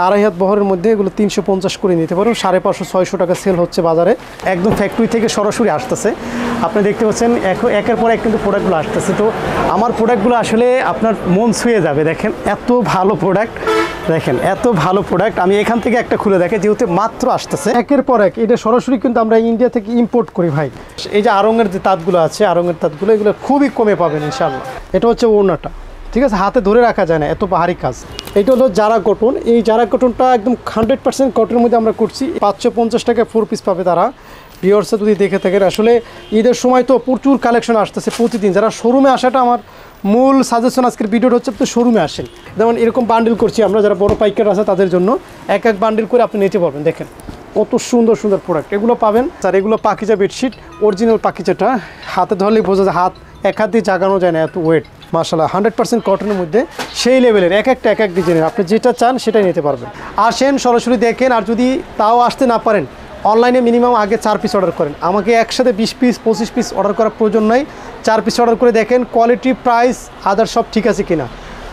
আড়াই হাত বহরের মধ্যে এগুলো 350 করে নিতে পারবেন। 550-600 টাকা সেল হচ্ছে বাজারে, একদম ফ্যাক্টরি থেকে সরাসরি আসতেছে। আপনি দেখতে পাচ্ছেন একের পর এক কিন্তু প্রোডাক্টগুলো আসতেছে। তো আমার প্রোডাক্টগুলো আসলে আপনার মন ছুঁয়ে যাবে। দেখেন এত ভালো প্রোডাক্ট, দেখেন এত ভালো প্রোডাক্ট। আমি এখান থেকে একটা খুলে দেখে যেহেতু মাত্র আসতেছে একের পর এক, এটা সরাসরি কিন্তু আমরা ইন্ডিয়া থেকে ইম্পোর্ট করি ভাই। এই যে আড়ঙের যে তাঁতগুলো আছে, আড়ঙের তাঁতগুলো এগুলো খুবই কমে পাবেন ইনশাআল্লাহ। এটা হচ্ছে ওড়নাটা, ঠিক আছে, হাতে ধরে রাখা যায় না, এত ভারী কাজ। এটা হলো জারা কটন। এই জারা কটনটা একদম 100% কটনের মধ্যে আমরা করছি। 550 টাকা 4 পিস পাবে তারা। ভিউয়ার্সরা যদি দেখে থাকেন, আসলে ঈদের সময় তো প্রচুর কালেকশন আসতেছে প্রতিদিন। যারা শোরুমে আসাটা আমার মূল সাজেশন আজকের ভিডিওটা হচ্ছে আপনি শোরুমে আসেন। যেমন এরকম বান্ডিল করছি আমরা, যারা বড় পাইকার আছে তাদের জন্য এক এক বান্ডিল করে আপনি নিতে পারবেন। দেখেন কত সুন্দর সুন্দর প্রোডাক্ট এগুলো পাবেন। আর এগুলো পাকিজা বেডশিট, অরিজিনাল পাকিজাটা, হাতে ধরলেই বোঝা যায়, হাত এক হাত দিয়ে জাগানো যায় না, এত ওয়েট। মাশাআল্লাহ 100% কটনের মধ্যে সেই লেভেলের এক এক ডিজাইনের, আপনি যেটা চান সেটাই নিতে পারবেন। আসেন সরাসরি দেখেন। আর যদি তাও আসতে না পারেন, অনলাইনে মিনিমাম আগে 4 পিস অর্ডার করেন। আমাকে একসাথে 20 পিস 25 পিস অর্ডার করার প্রয়োজন নাই। 4 পিস অর্ডার করে দেখেন কোয়ালিটি, প্রাইস, আদার সব ঠিক আছে কিনা।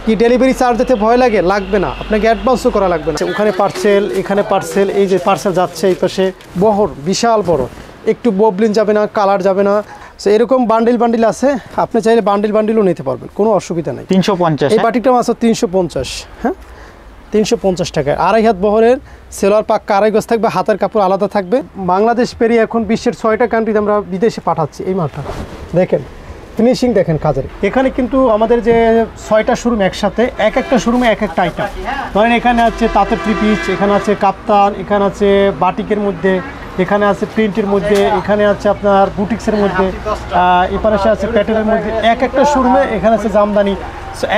কি ডেলিভারি চার্জ দিতে ভয় লাগে? লাগবে না, আপনাকে অ্যাডভান্সও করা লাগবে না। ওখানে পার্সেল, এখানে পার্সেল, এই যে পার্সেল যাচ্ছে এই পাশে, বহর বিশাল বড়, একটু ববলিন যাবে না, কালার যাবে না। সো এরকম বান্ডিল আছে, আপনি চাইলে বান্ডিলও নিতে পারবেন, কোনো অসুবিধা নেই। 350 এই বাটিকটা মাত্র 350, হ্যাঁ 350 টাকায়। আড়াই হাত বহরের, সেলোয়ার পাক্কা আড়াই গজ থাকবে, হাতের কাপড় আলাদা থাকবে। বাংলাদেশ পেরিয়ে এখন বিশ্বের 6টা কান্ট্রিতে আমরা বিদেশে পাঠাচ্ছি এই মালটা। দেখেন ফিনিশিং, দেখেন কাজের। এখানে কিন্তু আমাদের যে 6টা শোরুম একসাথে, এক একটা শোরুমে এক একটা আইটেম। ধরেন এখানে আছে তাঁতের 3 পিস, এখানে আছে কাপ্তান, এখানে আছে বাটিকের মধ্যে, এখানে আছে প্রিন্টের মধ্যে, এখানে আছে আপনার বুটিক্সের মধ্যে, এপারে আছে প্যাটেলের মধ্যে। এক একটা শোরুমে এখানে আছে জামদানি।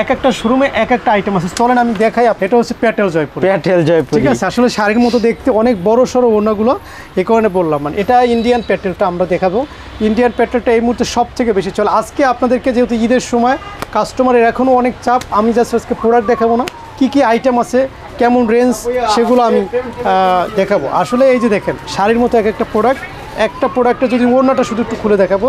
এক একটা শোরুমে এক একটা আইটেম আছে। চলেন আমি দেখাই। এটা হচ্ছে প্যাটেল জয়পুর, ঠিক আছে। আসলে শাড়ির মতো দেখতে, অনেক বড় সড়ো ওড়নাগুলো, এই কারণে বললাম। মানে এটা ইন্ডিয়ান প্যাটেলটা আমরা দেখাবো। ইন্ডিয়ান প্যাটেলটা এই মুহূর্তে সব থেকে বেশি চলে। আজকে আপনাদেরকে যেহেতু ঈদের সময় কাস্টমারের এখনও অনেক চাপ, আমি জাস্ট আজকে প্রোডাক্ট দেখাবো না, কী আইটেম আছে, কেমন রেঞ্জ, সেগুলো আমি দেখাবো। আসলে এই যে দেখেন শাড়ির মতো এক একটা প্রোডাক্ট, একটা প্রোডাক্টে যদি ওড়নাটা শুধু একটু খুলে দেখাবো,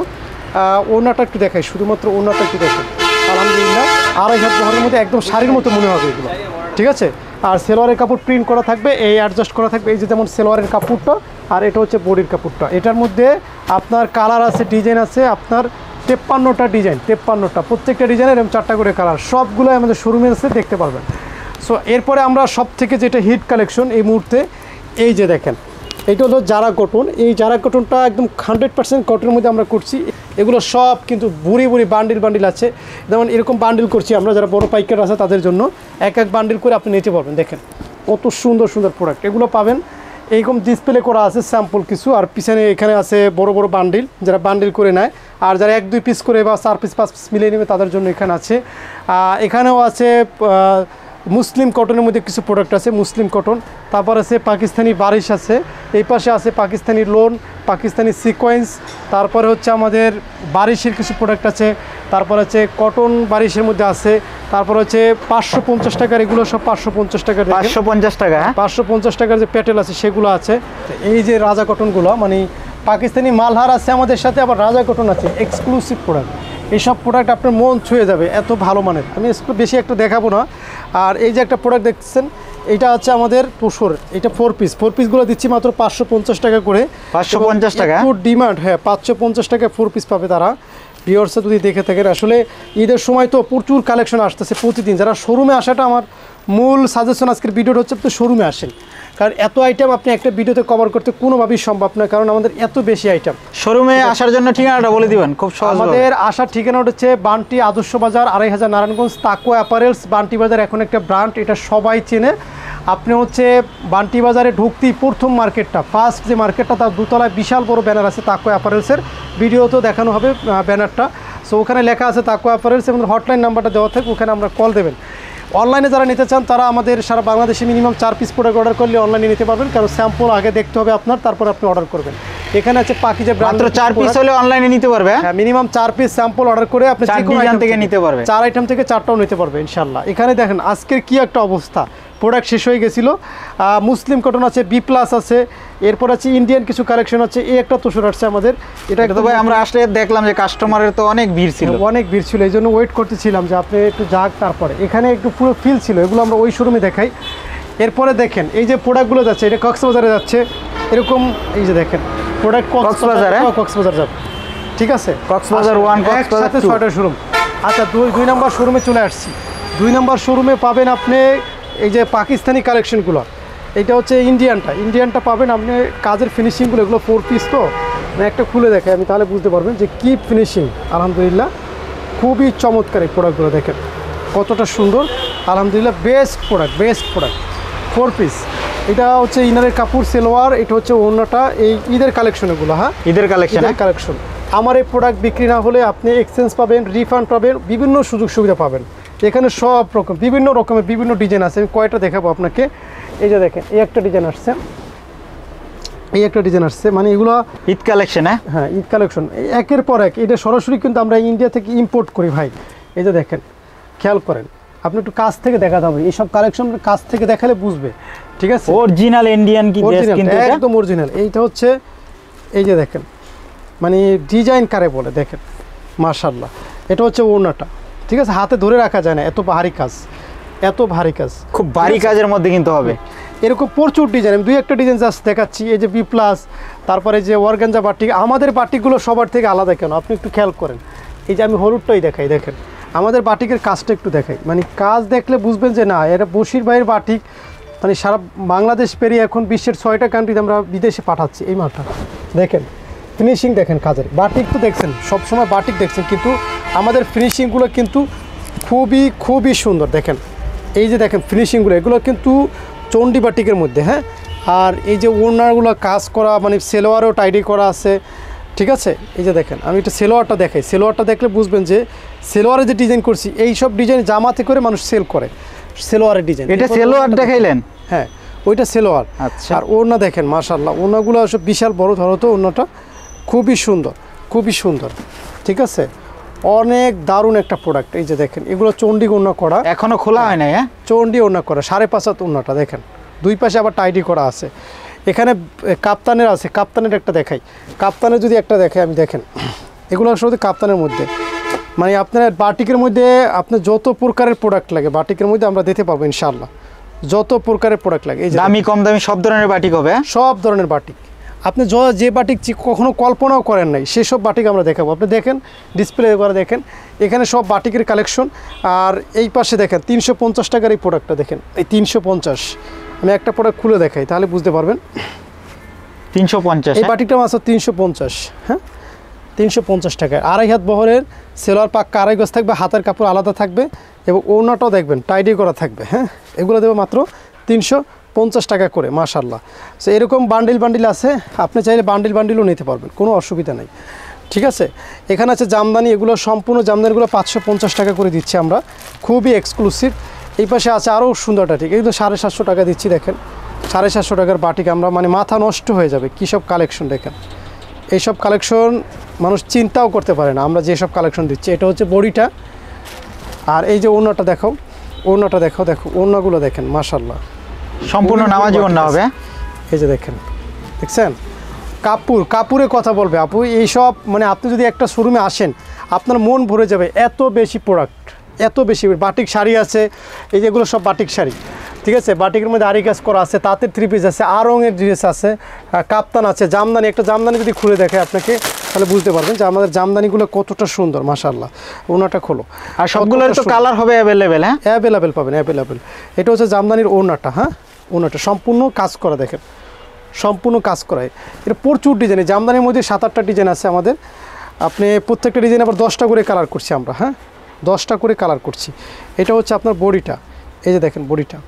ওড়নাটা একটু দেখাই, শুধুমাত্র ওড়নাটা একটু দেখেন। আলহামদুলিল্লাহ আড়াই হাত বহরের মধ্যে একদম শাড়ির মতো মনে হবে এগুলো, ঠিক আছে। আর সেলোয়ারের কাপড় প্রিন্ট করা থাকবে, এই অ্যাডজাস্ট করা থাকবে। এই যে যেমন সেলোয়ারের কাপড়টা, আর এটা হচ্ছে বডির কাপড়টা। এটার মধ্যে আপনার কালার আছে, ডিজাইন আছে, আপনার 53টা ডিজাইন, 53টা, প্রত্যেকটা ডিজাইনের এরকম 4টা করে কালার, সবগুলো আমাদের শোরুমে আছে, দেখতে পারবেন। সো এরপরে আমরা সব থেকে যেটা হিট কালেকশন এই মুহূর্তে, এই যে দেখেন, এটা হলো জারা কটন। এই জারা কটনটা একদম 100% কটনের মধ্যে আমরা করছি। এগুলো সব কিন্তু বুড়ি বান্ডিল আছে। যেমন এরকম বান্ডিল করছি আমরা, যারা বড় পাইকার আছে তাদের জন্য এক বান্ডিল করে আপনি নিতে পারবেন। দেখেন কত সুন্দর সুন্দর প্রোডাক্ট এগুলো পাবেন। এইরকম ডিসপ্লে করা আছে স্যাম্পল কিছু, আর পিছনে এখানে আছে বড় বান্ডিল, যারা বান্ডিল করে নেয়। আর যারা 1-2 পিস করে বা 4 পিস 5 পিস মিলিয়ে নেবে তাদের জন্য এখানে আছে। এখানেও আছে মুসলিম কটনের মধ্যে কিছু প্রোডাক্ট আছে, মুসলিম কটন। তারপর আছে পাকিস্তানি বারিশ আছে, এই পাশে আছে পাকিস্তানি লোন, পাকিস্তানি সিকোয়েন্স। তারপরে হচ্ছে আমাদের বারিশের কিছু প্রোডাক্ট আছে। তারপর হচ্ছে কটন বারিশের মধ্যে আছে। তারপর হচ্ছে 550 টাকার, এগুলো সব 550 টাকার। 550 টাকা, 550 টাকার যে প্যাটেল আছে সেগুলো আছে। এই যে রাজা কটনগুলো, মানে পাকিস্তানি মালহার আছে আমাদের সাথে, আবার রাজা কটন আছে, এক্সক্লুসিভ প্রোডাক্ট। এইসব প্রোডাক্ট আপনার মন ছুঁয়ে যাবে, এত ভালো মানের। আমি একটু বেশি একটা দেখাবো না। আর এই যে একটা প্রোডাক্ট দেখছেন, এটা হচ্ছে আমাদের তোসর, এটা 4 পিসগুলো দিচ্ছি মাত্র 550 টাকা করে। 550 টাকা ডিমান্ড, হ্যাঁ 550 টাকা 4 পিস পাবে তারা। ভিউয়ার্সরা যদি দেখে থাকেন, আসলে ঈদের সময় তো প্রচুর কালেকশন আসতেছে প্রতিদিন। যারা শোরুমে আসাটা আমার মূল সাজেশন আজকের ভিডিওটা হচ্ছে আপনি শোরুমে আসেন, কারণ এত আইটেম আপনি একটা ভিডিওতে কভার করতে কোনোভাবেই সম্ভব না, কারণ আমাদের এত বেশি আইটেম। শোরুমে আসার জন্য ঠিকানাটা বলে দিবেন খুব সহজ। আমাদের আসার ঠিকানাটা হচ্ছে বান্টি আদর্শ বাজার, 2500 নারায়ণগঞ্জ, তাকওয়া অ্যাপারেলস। বান্টি বাজার এখন একটা ব্র্যান্ড, এটা সবাই চেনে। আপনি হচ্ছে বান্টি বাজারে ঢুকতেই প্রথম মার্কেটটা, ফার্স্ট যে মার্কেটটা, তার দোতলায় বিশাল বড় ব্যানার আছে তাকওয়া অ্যাপারেলসের, ভিডিওতেও দেখানো হবে ব্যানারটা। সো ওখানে লেখা আছে তাকওয়া অ্যাপারেলস, এবং হটলাইন নাম্বারটা দেওয়া থাকে, ওখানে আমরা কল দেবেন। অনলাইনে যারা নিতে চান তারা আমাদের সারা বাংলাদেশে মিনিমাম 4 পিস প্রোডাক্ট অর্ডার করলে অনলাইনে নিতে পারবেন, কারণ স্যাম্পল আগে দেখতে হবে আপনার, তারপর আপনি অর্ডার করবেন। এখানে আছে পাকিজা ব্র্যান্ড, মাত্র 4 পিস হলে অনলাইনে নিতে পারবে। হ্যাঁ, মিনিমাম 4 পিস স্যাম্পল অর্ডার করে আপনি যে কোনো আইটেম থেকে নিতে পারবেন, 4 আইটেম থেকে 4টাও নিতে পারবে ইনশাআল্লাহ। এখানে দেখেন আজকের কি একটা অবস্থা, প্রোডাক্ট শেষ হয়ে গেছিলো। মুসলিম কটন আছে, বি প্লাস আছে, এরপর আছে ইন্ডিয়ান কিছু কালেকশন আছে। এই একটা তোষর আসছে আমাদের, এটা তো ভাই আমরা আসলে দেখলাম যে কাস্টমারের তো অনেক ভিড় ছিল, এই জন্য ওয়েট করতেছিলাম যে আপনি একটু যাক। তারপরে এখানে একটু পুরো ফিল ছিল, এগুলো আমরা ওই শোরুমে দেখাই। এরপরে দেখেন এই যে প্রোডাক্টগুলো যাচ্ছে, এটা কক্সবাজারে যাচ্ছে এরকম, এই যে দেখেন প্রোডাক্ট কক্সবাজার যাবে, ঠিক আছে। কক্সবাজার 1, কক্সবাজার 2, 6টা শোরুম। আচ্ছা, দুই নম্বর শোরুমে চলে আসছি। 2 নম্বর শোরুমে পাবেন আপনি এই যে পাকিস্তানি কালেকশনগুলো, এটা হচ্ছে ইন্ডিয়ানটা পাবেন আপনি। কাজের ফিনিশিংগুলো এগুলো 4 পিস, তো একটা খুলে দেখাই আমি, তাহলে বুঝতে পারবেন যে কি ফিনিশিং। আলহামদুলিল্লাহ খুবই চমৎকার এই প্রোডাক্টগুলো, দেখেন কতটা সুন্দর। আলহামদুলিল্লাহ বেস্ট প্রোডাক্ট 4 পিস। এটা হচ্ছে ইনারের কাপড়, সেলোয়ার, এটা হচ্ছে ওড়নাটা। এই ঈদের কালেকশন এগুলো, হ্যাঁ ঈদের কালেকশন। আমার এই প্রোডাক্ট বিক্রি না হলে আপনি এক্সচেঞ্জ পাবেন, রিফান্ড পাবেন, বিভিন্ন সুযোগ সুবিধা পাবেন। এখানে সব রকম বিভিন্ন রকমের বিভিন্ন ডিজাইন আছে, আমি কয়টা দেখাবো আপনাকে। এই যে দেখেন এই একটা ডিজাইন আসছে, মানে এগুলো ঈদ কালেকশন। হ্যাঁ, ঈদ কালেকশন একের পর এক। এটা সরাসরি কিন্তু আমরা ইন্ডিয়া থেকে ইম্পোর্ট করি ভাই। এই যে দেখেন, খেয়াল করেন, আপনি একটু কাছ থেকে দেখাতে হবে, এইসব কালেকশন কাছ থেকে দেখালে বুঝবে, ঠিক আছে। অরিজিনাল ইন্ডিয়ান কি ড্রেস, কিন্তু একদম অরিজিনাল। এইটা হচ্ছে এই যে দেখেন, মানে ডিজাইন কারে বলে দেখেন, মাশাআল্লাহ। এটা হচ্ছে ওড়নাটা, ঠিক আছে, হাতে ধরে রাখা যায় না, এত ভারী কাজ, খুব ভারী কাজের মধ্যে কিন্তু হবে। এরকম প্রচুর ডিজাইন, আমি 2-1টা ডিজাইন জাস্ট দেখাচ্ছি। এই যে বি প্লাস, তারপরে যে অর্গানজা বাটিক। আমাদের বাটিকগুলো সবার থেকে আলাদা কেন আপনি একটু খেয়াল করেন। এই যে আমি হলুদটাই দেখাই, দেখেন আমাদের বাটিকের কাজটা একটু দেখাই, মানে কাজ দেখলে বুঝবেন যে না, এটা বশির ভাইয়ের বাটিক। মানে সারা বাংলাদেশ পেরিয়ে এখন বিশ্বের 6টা কান্ট্রিতে আমরা বিদেশে পাঠাচ্ছি এই মালটা। দেখেন ফিনিশিং, দেখেন কাজের। বাটিক তো দেখছেন, সবসময় বাটিক দেখছেন, কিন্তু আমাদের ফিনিশিংগুলো কিন্তু খুবই সুন্দর। দেখেন এই যে দেখেন ফিনিশিংগুলো, এগুলো কিন্তু চণ্ডী বাটিকের মধ্যে, হ্যাঁ। আর এই যে ওড়নাগুলো কাজ করা, মানে সেলোয়ারও টাইডি করা আছে, ঠিক আছে। এই যে দেখেন, আমি একটা সেলোয়ারটা দেখাই, সেলোয়ারটা দেখলে বুঝবেন যে সেলোয়ারে যে ডিজাইন করছি, এই সব ডিজাইন জামাতে করে মানুষ সেল করে, সেলোয়ারের ডিজাইন। এটা সেলোয়ার দেখাইলেন? হ্যাঁ, ওইটা সেলোয়ার। আচ্ছা। আর ওড়না দেখেন, মাশাআল্লাহ, ওড়নাগুলো সব বিশাল বড়, ধরো তো ওড়নাটা খুবই সুন্দর, ঠিক আছে। অনেক দারুণ একটা প্রোডাক্ট। এই যে দেখেন, এগুলো চণ্ডী ওড়না করা, এখনো খোলা হয় নাই। চণ্ডী ওড়না করা, 5.5 হাত ওড়নাটা দেখেন, 2 পাশে আবার টাইডি করা আছে। এখানে কাপ্তানের আছে, কাপ্তানের একটা দেখাই, কাপ্তানের যদি একটা দেখাই আমি, দেখেন এগুলো আসলে কাপ্তানের মধ্যে, মানে আপনার বাটিকের মধ্যে আপনার যত প্রকারের প্রোডাক্ট লাগে বাটিকের মধ্যে আমরা দিতে পারবো ইনশাআল্লাহ, যত প্রকারের প্রোডাক্ট লাগে। এই যে দামি কম দামি সব ধরনের বাটিক হবে, সব ধরনের বাটিক। আপনি যে বাটিক কখনো কল্পনাও করেন নাই সেসব বাটিক আমরা দেখাবো। আপনি দেখেন ডিসপ্লে করে দেখেন, এখানে সব বাটিকের কালেকশন। আর এই পাশে দেখেন 350 টাকার এই প্রোডাক্টটা দেখেন, এই 350। আমি একটা প্রোডাক্ট খুলে দেখাই, তাহলে বুঝতে পারবেন। 350 এই বাটিকটা মাত্র 350, হ্যাঁ 350 টাকায়। 2.5 হাত বহরের, সেলোয়ার পাক্কা 2.5 গজ থাকবে, হাতের কাপড় আলাদা থাকবে, এবং ওড়নাটাও দেখবেন টাইডি করা থাকবে, হ্যাঁ। এগুলো দেবো মাত্র 350 টাকা করে, মাশাআল্লাহ। সো এরকম বান্ডিল আছে, আপনি চাইলে বান্ডিলও নিতে পারবেন, কোনো অসুবিধা নেই, ঠিক আছে। এখানে আছে জামদানি, এগুলো সম্পূর্ণ জামদানিগুলো 550 টাকা করে দিচ্ছি আমরা, খুবই এক্সক্লুসিভ। এই পাশে আছে আরও সুন্দরটা, ঠিক এগুলো 750 টাকা দিচ্ছি। দেখেন 750 টাকার বাটিক আমরা, মানে মাথা নষ্ট হয়ে যাবে কী সব কালেকশন। দেখেন এইসব কালেকশন মানুষ চিন্তাও করতে পারে না আমরা যেসব কালেকশন দিচ্ছি। এটা হচ্ছে বডিটা, আর এই যে ওড়নাটা দেখো, দেখো ওড়নাগুলো দেখেন, মাশাআল্লাহ, সম্পূর্ণ নামাজি ওড়না হবে। এই যে দেখেন, দেখছেন কাপুরে কথা বলবে আপু। এইসব মানে আপনি যদি একটা শোরুমে আসেন আপনার মন ভরে যাবে, এত বেশি প্রোডাক্ট, এত বেশি। বাটিক শাড়ি আছে, এই যেগুলো সব বাটিক শাড়ি, ঠিক আছে। বাটিকের মধ্যে আরি কাজ করা আছে, তাঁতের 3 পিস আছে, আড়ংয়ের ড্রেস আছে, কাপ্তান আছে, জামদানি। একটা জামদানি যদি খুলে দেখে আপনাকে, তাহলে বুঝতে পারবেন যে আমাদের জামদানিগুলো কতটা সুন্দর, মাশাআল্লাহ। ওড়নাটা খোলো, আর সবগুলোর তো কালার হবে অ্যাভেলেবেল, হ্যাঁ অ্যাভেলেবেল পাবেন, অ্যাভেলেবেল। এটা হচ্ছে জামদানির ওড়নাটা, হ্যাঁ ওড়নাটা সম্পূর্ণ কাজ করা, দেখেন সম্পূর্ণ কাজ করা। এটা প্রচুর ডিজাইন, জামদানির মধ্যে 7-8টা ডিজাইন আছে আমাদের। আপনি প্রত্যেকটা ডিজাইন আবার 10টা করে কালার করছি আমরা, হ্যাঁ 10টা করে কালার করছি। এটা হচ্ছে আপনার বডিটা, এই যে দেখেন বডিটা,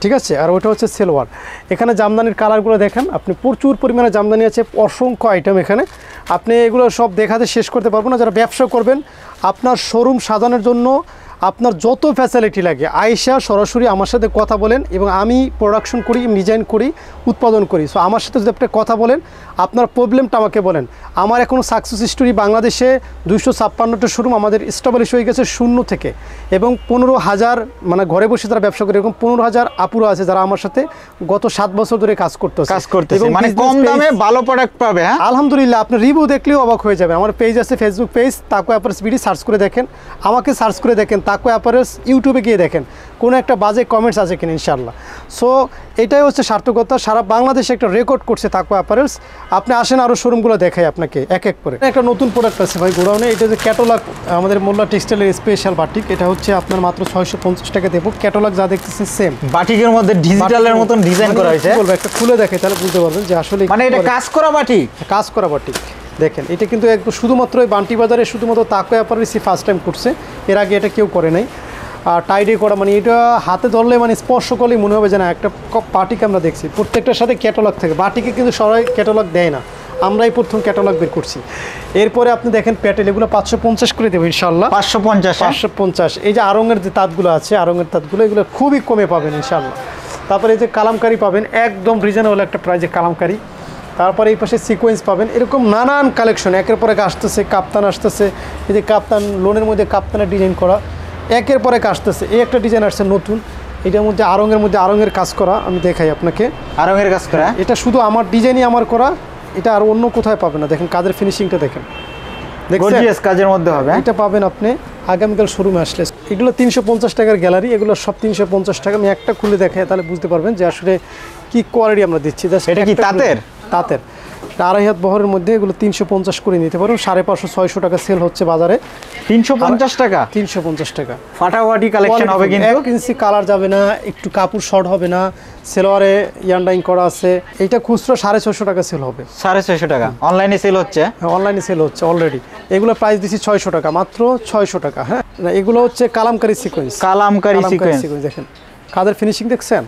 ঠিক আছে। আর ওটা হচ্ছে সেলোয়ার। এখানে জামদানির কালারগুলো দেখেন, আপনি প্রচুর পরিমাণে জামদানি আছে, অসংখ্য আইটেম এখানে। আপনি এগুলো সব দেখাতে শেষ করতে পারবো না। যারা ব্যবসা করবেন, আপনার শোরুম সাজানোর জন্য আপনার যত ফ্যাসিলিটি লাগে আইসা সরাসরি আমার সাথে কথা বলেন, এবং আমি প্রোডাকশন করি, ডিজাইন করি, উৎপাদন করি। সো আমার সাথে যদি আপনি কথা বলেন, আপনার প্রবলেমটা আমাকে বলেন। আমার এখনও সাকসেস স্টোরি, বাংলাদেশে 256টা শোরুম আমাদের এস্টাবলিশ হয়ে গেছে শূন্য থেকে, এবং 15,000 মানে ঘরে বসে যারা ব্যবসা করে, এরকম 15,000 আপুরা আছে যারা আমার সাথে গত 7 বছর ধরে কাজ করতেছে, মানে কম দামে ভালো প্রোডাক্ট পাবে। হ্যাঁ আলহামদুলিল্লাহ, আপনি রিভিউ দেখলেও অবাক হয়ে যাবেন। আমার পেজ আছে, ফেসবুক পেজ, তাকওয়া অ্যাপারেলস বিডি, সার্চ করে দেখেন, আমাকে সার্চ করে দেখেন, তাকওয়া অ্যাপারেলস ইউটিউবে গিয়ে দেখেন কোনো একটা বাজে কমেন্টস আছে কিনা ইনশাআল্লাহ। সো এটাই হচ্ছে সার্থকতা, সারা বাংলাদেশে একটা রেকর্ড করছে তাকওয়া অ্যাপারেলস। আপনি আসেন আরও শোরুমগুলো দেখাই আপনাকে এক এক করে। একটা নতুন প্রোডাক্ট আছে ভাই গোডাউনে, এটা যে ক্যাটালগ আমাদের মোল্লা টেক্সটাইলের স্পেশাল বাটিক, এটা হচ্ছে আপনার মাত্র 650 টাকা দেবো। ক্যাটালগ যা দেখতেছে সেম বাটিকের মধ্যে ডিজিটালের মতন ডিজাইন করা হয়েছে। বলবো একটা খুলে দেখে তাহলে বুঝতে পারবেন যে আসলে মানে এটা কাজ করা বাটিক, কাজ করা বাটিক। দেখেন এটা কিন্তু একদম শুধুমাত্র এই বান্টি বাজারে শুধুমাত্র তাকওয়া অ্যাপারেলসই ফার্স্ট টাইম করছে, এর আগে এটা কেউ করে নাই। আর টাইডে করা, মানে এটা হাতে ধরলে মানে স্পর্শ করলেই মনে হবে যে না একটা বাটিক আমরা দেখছি। প্রত্যেকটার সাথে ক্যাটালগ থাকে, বাটিকে কিন্তু সবাই ক্যাটালগ দেয় না, আমরাই প্রথম ক্যাটালগ বের করছি। এরপরে আপনি দেখেন প্যাটেল, এগুলো 550 করে দেবো ইনশাল্লাহ। 550। এই যে আড়ঙের যে তাঁতগুলো আছে, আড়ঙের তাঁতগুলো এগুলো খুবই কমে পাবেন ইনশাল্লাহ। তারপরে এই যে কালামকারি পাবেন একদম রিজনেবল একটা প্রাইজে কালামকারি। তারপরে এই পাশে সিকোয়েন্স পাবেন, এরকম নানান কালেকশন একের পর এক আসতেছে। কাপ্তান আসতেছে, এই যে কাপ্তান লোনের মধ্যে কাপ্তানের ডিজাইন করা একের পর এক আসতেছে। এই একটা ডিজাইন আসছে নতুন, এটার মধ্যে আড়ঙের কাজ করা, আমি দেখাই আপনাকে। আড়ঙের কাজ করা, এটা শুধু আমার ডিজাইনই আমার করা, এটা আর অন্য কোথায় পাবেন না। দেখেন কাজের ফিনিশিংটা দেখেন, গর্জিয়াস কাজের মধ্যে হবে। এটা পাবেন আপনি আগামীকাল শোরুমে আসলে। এগুলো 350 টাকার গ্যালারি, এগুলো সব 350 টাকা। আমি একটা খুলে দেখাই তাহলে বুঝতে পারবেন যে আসলে কি কোয়ালিটি আমরা দিচ্ছি। এটা কি তাঁতের? তাঁতের 2.5 হাত বহরের মধ্যে এগুলো 350 করে নিতে পারুন। 550-600 টাকা সেল হচ্ছে বাজারে। 350 টাকা, 350 টাকা ফাটাফাটি কালেকশন হবে কিন্তু। 1 ইঞ্চি কালার যাবে না, একটু কাপড় শর্ট হবে না, সেলোয়ারে ইয়ান্ডাইং করা আছে। এইটা খুচরো 650 টাকা সেল হবে। 650 টাকা অনলাইনে সেল হচ্ছে? অনলাইনে সেল হচ্ছে অলরেডি। এগুলো প্রাইস দিচ্ছি 600 টাকা, মাত্র 600 টাকা। হ্যাঁ, এগুলো হচ্ছে কালামকারি সিকোয়েন্স। কালামকারি সিকোয়েন্স দেখেন কাদের ফিনিশিং দেখছেন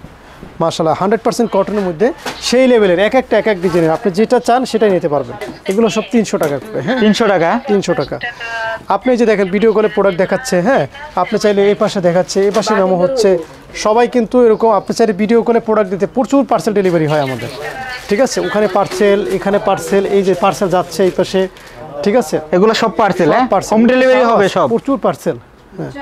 মাশাআল্লাহ, 100% কটনের মধ্যে সেই লেভেলের এক একটা এক এক ডিজাইনের। আপনি যেটা চান সেটাই নিতে পারবেন। এগুলো সব 300 টাকা করে। হ্যাঁ, 300 টাকা, 300 টাকা। আপনি যে দেখেন ভিডিও কলে প্রোডাক্ট দেখাচ্ছে, হ্যাঁ আপনি চাইলে এই পাশে দেখাচ্ছে, এই পাশে মেমো হচ্ছে, সবাই কিন্তু এরকম। আপনি চাইলে ভিডিও কলে প্রোডাক্ট দিতে প্রচুর পার্সেল ডেলিভারি হয় আমাদের, ঠিক আছে। ওখানে পার্সেল, এখানে পার্সেল, এই যে পার্সেল যাচ্ছে এই পাশে, ঠিক আছে। এগুলো সব পার্সেল, হোম ডেলিভারি হবে সব, প্রচুর পার্সেল। হ্যাঁ,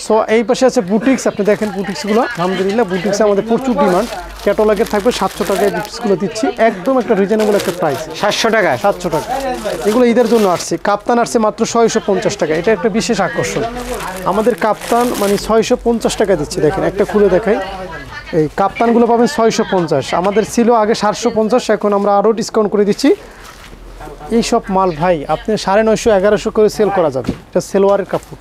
সো এই পাশে আছে বুটিক্স। আপনি দেখেন বুটিক্সগুলো, আলহামদুলিল্লাহ বুটিক্সে আমাদের প্রচুর ডিমান্ড। ক্যাটালগের থাকবে 700 টাকায় বুটিক্সগুলো দিচ্ছি, একদম একটা রিজনেবল একটা প্রাইস। 700 টাকা, 700 টাকা। এগুলো ঈদের জন্য আসছে। কাপ্তান আসছে মাত্র 650 টাকা, এটা একটা বিশেষ আকর্ষণ। আমাদের কাপ্তান মানে 650 টাকা দিচ্ছি। দেখেন একটা খুলে দেখাই, এই কাপ্তানগুলো পাবেন 650। আমাদের ছিল আগে 750, এখন আমরা আরও ডিসকাউন্ট করে দিচ্ছি। এই সব মাল ভাই আপনি 950-1100 করে সেল করা যাবে, এটা সেলোয়ারের কাপড়,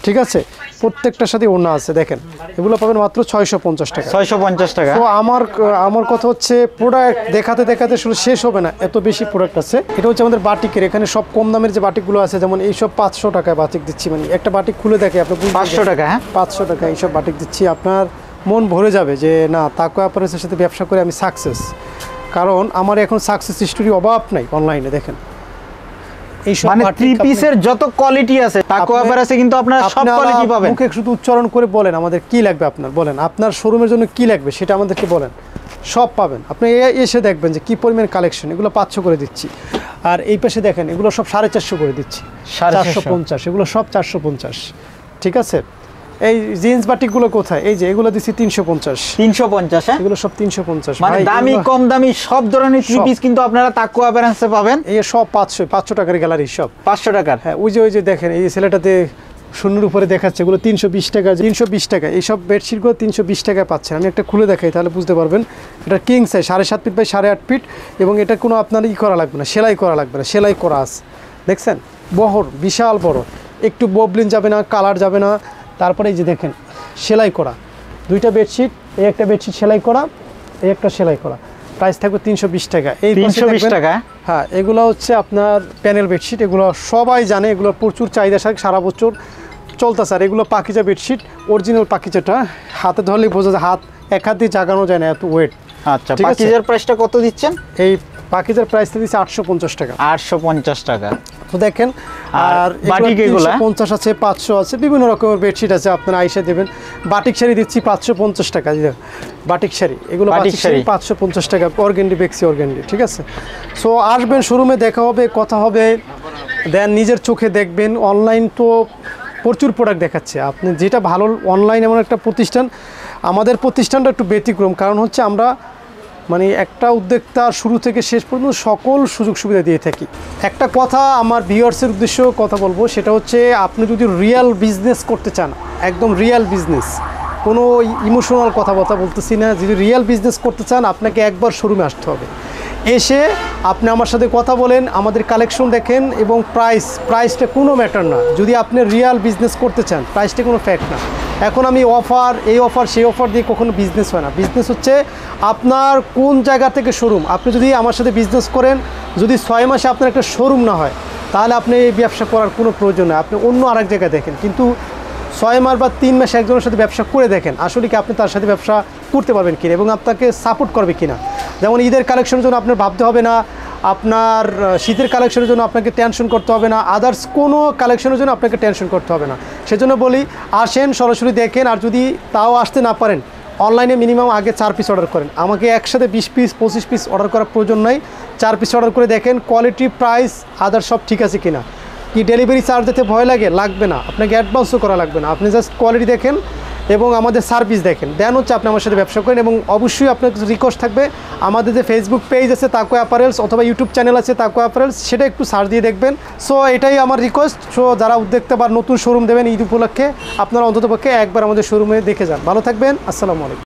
ঠিক আছে। প্রত্যেকটার সাথে ওড়না আছে। দেখেন এগুলো পাবেন মাত্র 650 টাকা। 650 টাকা। তো আমার কথা হচ্ছে প্রোডাক্ট দেখাতে দেখাতে শুধু শেষ হবে না, এত বেশি প্রোডাক্ট আছে। এটা হচ্ছে আমাদের বাটিকের, এখানে সব কম দামের যে বাটিকগুলো আছে, যেমন এই সব 500 টাকায় বাটিক দিচ্ছি। মানে একটা বাটিক খুলে দেখে আপনি 500 টাকা। হ্যাঁ, 500 টাকা এইসব বাটিক দিচ্ছি। আপনার মন ভরে যাবে যে না তাকওয়া অ্যাপারেলসের সাথে ব্যবসা করে আমি সাকসেস। কারণ আমার এখন সাকসেস স্টোরি অভাব নাই অনলাইনে। দেখেন মানে থ্রি পিসের যত কোয়ালিটি আছে তাকওয়া অ্যাপারেলসে কিন্তু আপনারা সব কোয়ালিটি পাবেন। মুখে শুধু উচ্চারণ করে বলেন আমাদের কি লাগবে, আপনার বলেন আপনার শোরুমের জন্য কি লাগবে সেটা আমাদেরকে বলেন, সব পাবেন। আপনি এসে দেখবেন যে কি পরিমাণ কালেকশন। এগুলো 500 করে দিচ্ছি। আর এই পাশে দেখেন এগুলো সব 450 করে দিচ্ছি। 450, এগুলো সব 450, ঠিক আছে। এই জিন্স বাটিকগুলো কোথায়? এই যে এগুলো দিচ্ছি 350। 350, হ্যাঁ, এগুলো সব 350। মানে দামি কম দামি সব ধরনের থ্রি পিস কিন্তু আপনারা তাকওয়া অ্যাপারেলসে পাবেন। এই সব 500 টাকার গ্যালারি, সব 500 টাকার। হ্যাঁ, ওই যে দেখেন এই ছেলেটাতে শূন্যের উপরে দেখাচ্ছে, এগুলো 320 টাকা। 320 টাকা এইসব বেডশিটগুলো 320 টাকায় পাচ্ছেন। আমি একটা খুলে দেখাই তাহলে বুঝতে পারবেন। এটা king size 7.5 feet by 8.5 feet, এবং এটা কোনো আপনার করা লাগবে না, সেলাই করা লাগবে না, সেলাই করা আছে। দেখছেন বহর বিশাল বড়, একটু ববলিন যাবে না, কালার যাবে না। তারপরে এই যে দেখেন সেলাই করা দুইটা বেডশিট, এই একটা বেডশিট সেলাই করা, এই একটা সেলাই করা। প্রাইস থাকবে 320 টাকা। এই 320 টাকা। হ্যাঁ, এগুলো হচ্ছে আপনার প্যানেল বেডশিট। এগুলো সবাই জানে, এগুলো প্রচুর চাহিদা সারা বছর চলতেছে। আর এগুলো পাকিজা বেডশিট, অরিজিনাল পাকিজাটা। হাতে ধরলেই বোঝা যায়, এক হাত দিয়ে জাগানো যায় না, এত ওয়েট। আচ্ছা, পাকিজার প্রাইসটা কত দিচ্ছেন? এই পাকিজার প্রাইসটা দিচ্ছে 850 টাকা। 850 টাকা। তো দেখেন, আর বাটিক এগুলো 50 আছে, 500 আছে, বিভিন্ন রকমের বেডশিট আছে। আপনারা আইসা দেবেন। বাটিক শাড়ি দিচ্ছি 550 টাকা। বাটিক শাড়ি, এগুলো বাটিক শাড়ি 550 টাকা। অর্গেন্ডি, বেক্সি অর্গেন্ডি, ঠিক আছে। সো আসবেন শোরুমে, দেখা হবে, কথা হবে, দেন নিজের চোখে দেখবেন। অনলাইন তো প্রচুর প্রোডাক্ট দেখাচ্ছে, আপনি যেটা ভালো। অনলাইন এমন একটা প্রতিষ্ঠান, আমাদের প্রতিষ্ঠানটা একটু ব্যতিক্রম, কারণ হচ্ছে আমরা মানে একটা উদ্যোক্তার শুরু থেকে শেষ পর্যন্ত সকল সুযোগ সুবিধা দিয়ে থাকি। একটা কথা আমার ভিউয়ার্সের উদ্দেশ্য কথা বলবো, সেটা হচ্ছে আপনি যদি রিয়েল বিজনেস করতে চান, একদম রিয়েল বিজনেস, কোনো ইমোশনাল কথাবার্তা বলতেছি না, যদি রিয়েল বিজনেস করতে চান আপনাকে একবার শোরুমে আসতে হবে। এসে আপনি আমার সাথে কথা বলেন, আমাদের কালেকশন দেখেন এবং প্রাইসটা কোনো ম্যাটার না। যদি আপনি রিয়েল বিজনেস করতে চান প্রাইসটা কোনো ফ্যাক্ট না। এখন আমি অফার, এই অফার সেই অফার দিয়ে কখনো বিজনেস হয় না। বিজনেস হচ্ছে আপনার কোন জায়গা থেকে শোরুম। আপনি যদি আমার সাথে বিজনেস করেন, যদি 6 মাসে আপনার একটা শোরুম না হয়, তাহলে আপনি এই ব্যবসা করার কোনো প্রয়োজন নেই, আপনি অন্য আরেক জায়গায় দেখেন। কিন্তু 6 মাস বা 3 মাসে একজনের সাথে ব্যবসা করে দেখেন আসলে কি আপনি তার সাথে ব্যবসা করতে পারবেন কিনা এবং আপনাকে সাপোর্ট করবে কিনা। যেমন ঈদের কালেকশনের জন্য আপনার ভাবতে হবে না, আপনার শীতের কালেকশনের জন্য আপনাকে টেনশন করতে হবে না, আদার্স কোনো কালেকশনের জন্য আপনাকে টেনশন করতে হবে না। সেজন্য বলি আসেন, সরাসরি দেখেন। আর যদি তাও আসতে না পারেন, অনলাইনে মিনিমাম আগে 4 পিস অর্ডার করেন। আমাকে একসাথে 20 পিস 25 পিস অর্ডার করার প্রয়োজন নাই। 4 পিস অর্ডার করে দেখেন কোয়ালিটি, প্রাইস, আদার্স সব ঠিক আছে কিনা। কি ডেলিভারি চার্জ দিতে ভয় লাগে? লাগবে না, আপনাকে অ্যাডভান্সও করা লাগবে না। আপনি জাস্ট কোয়ালিটি দেখেন এবং আমাদের সার্ভিস দেখেন, দেন হচ্ছে আপনি আমার সাথে ব্যবসা করেন। এবং অবশ্যই আপনার কিছু রিকোয়েস্ট থাকবে, আমাদের যে ফেসবুক পেজ আছে তাকুয়া অ্যাপারেলস অথবা ইউটিউব চ্যানেল আছে তাকুয়া অ্যাপারেলস, সেটা একটু সার্চ দিয়ে দেখবেন। সো এটাই আমার রিকোয়েস্ট। সো যারা উদ্যোক্তা বা নতুন শোরুম দেবেন ঈদ উপলক্ষে, আপনারা অন্ততপক্ষে একবার আমাদের শোরুমে দেখে যান। ভালো থাকবেন, আসসালামু আলাইকুম।